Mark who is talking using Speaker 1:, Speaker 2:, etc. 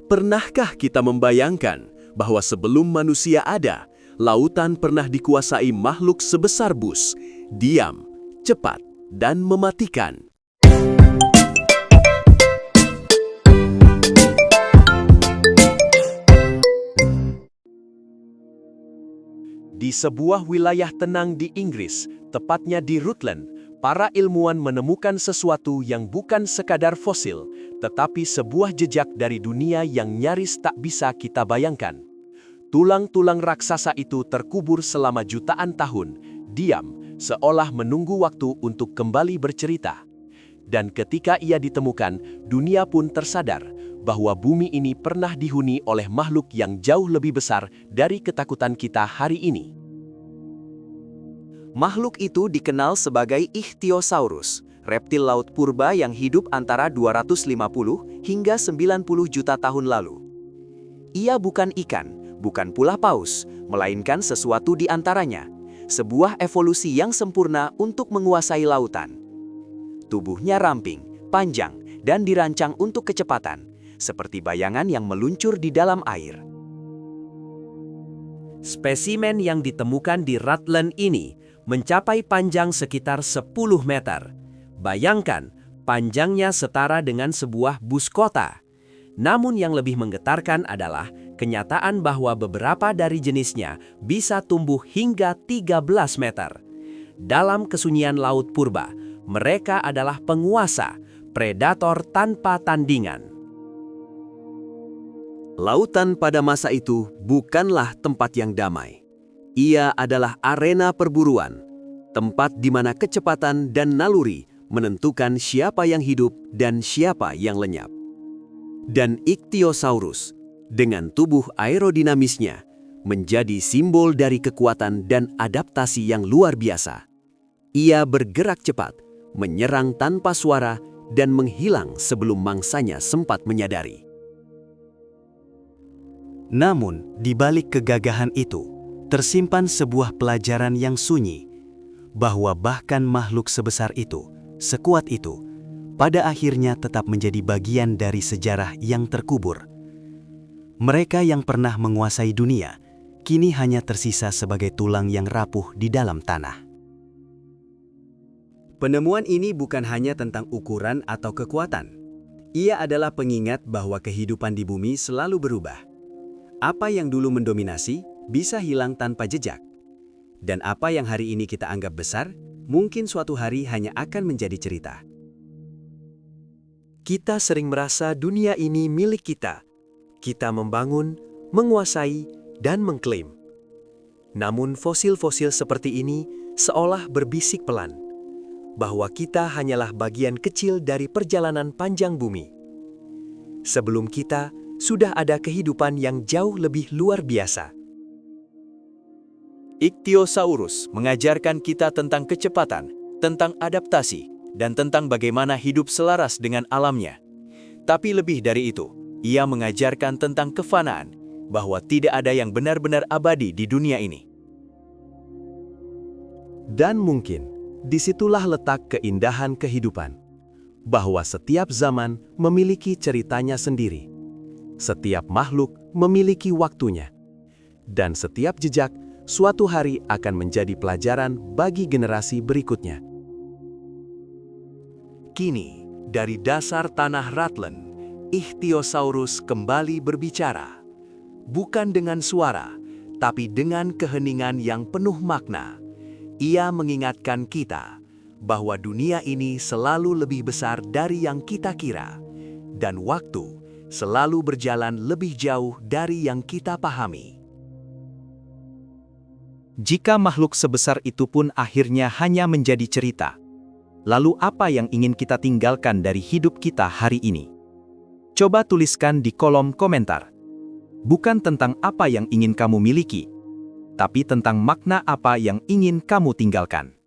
Speaker 1: Pernahkah kita membayangkan bahwa sebelum manusia ada, lautan pernah dikuasai makhluk sebesar bus, diam, cepat, dan mematikan? Di sebuah wilayah tenang di Inggris, tepatnya di Rutland, para ilmuwan menemukan sesuatu yang bukan sekadar fosil, tetapi sebuah jejak dari dunia yang nyaris tak bisa kita bayangkan. Tulang-tulang raksasa itu terkubur selama jutaan tahun, diam, seolah menunggu waktu untuk kembali bercerita. Dan ketika ia ditemukan, dunia pun tersadar bahwa bumi ini pernah dihuni oleh makhluk yang jauh lebih besar dari ketakutan kita hari ini.
Speaker 2: Makhluk itu dikenal sebagai Ichthyosaurus, reptil laut purba yang hidup antara 250 hingga 90 juta tahun lalu. Ia bukan ikan, bukan pula paus, melainkan sesuatu di antaranya, sebuah evolusi yang sempurna untuk menguasai lautan. Tubuhnya ramping, panjang, dan dirancang untuk kecepatan, seperti bayangan yang meluncur di dalam air.
Speaker 3: Spesimen yang ditemukan di Rutland ini mencapai panjang sekitar 10 meter. Bayangkan, panjangnya setara dengan sebuah bus kota. Namun yang lebih menggetarkan adalah kenyataan bahwa beberapa dari jenisnya bisa tumbuh hingga 13 meter. Dalam kesunyian laut purba, mereka adalah penguasa, predator tanpa tandingan.
Speaker 1: Lautan pada masa itu bukanlah tempat yang damai. Ia adalah arena perburuan, tempat di mana kecepatan dan naluri menentukan siapa yang hidup dan siapa yang lenyap. Dan Ichthyosaurus, dengan tubuh aerodinamisnya, menjadi simbol dari kekuatan dan adaptasi yang luar biasa. Ia bergerak cepat, menyerang tanpa suara, dan menghilang sebelum mangsanya sempat menyadari.
Speaker 4: Namun, di balik kegagahan itu, tersimpan sebuah pelajaran yang sunyi, bahwa bahkan makhluk sebesar itu, sekuat itu, pada akhirnya tetap menjadi bagian dari sejarah yang terkubur. Mereka yang pernah menguasai dunia, kini hanya tersisa sebagai tulang yang rapuh di dalam tanah.
Speaker 1: Penemuan ini bukan hanya tentang ukuran atau kekuatan. Ia adalah pengingat bahwa kehidupan di bumi selalu berubah. Apa yang dulu mendominasi bisa hilang tanpa jejak. Dan apa yang hari ini kita anggap besar, mungkin suatu hari hanya akan menjadi cerita. Kita sering merasa dunia ini milik kita. Kita membangun, menguasai, dan mengklaim. Namun fosil-fosil seperti ini seolah berbisik pelan, bahwa kita hanyalah bagian kecil dari perjalanan panjang bumi. Sebelum kita, sudah ada kehidupan yang jauh lebih luar biasa. Ichthyosaurus mengajarkan kita tentang kecepatan, tentang adaptasi, dan tentang bagaimana hidup selaras dengan alamnya. Tapi lebih dari itu, ia mengajarkan tentang kefanaan, bahwa tidak ada yang benar-benar abadi di dunia ini. Dan mungkin, disitulah letak keindahan kehidupan, bahwa setiap zaman memiliki ceritanya sendiri. Setiap makhluk memiliki waktunya, dan setiap jejak suatu hari akan menjadi pelajaran bagi generasi berikutnya. Kini, dari dasar tanah Rutland, Ichthyosaurus kembali berbicara. Bukan dengan suara, tapi dengan keheningan yang penuh makna. Ia mengingatkan kita bahwa dunia ini selalu lebih besar dari yang kita kira, dan waktu selalu berjalan lebih jauh dari yang kita pahami.
Speaker 4: Jika makhluk sebesar itu pun akhirnya hanya menjadi cerita, lalu apa yang ingin kita tinggalkan dari hidup kita hari ini? Coba tuliskan di kolom komentar. Bukan tentang apa yang ingin kamu miliki, tapi tentang makna apa yang ingin kamu tinggalkan.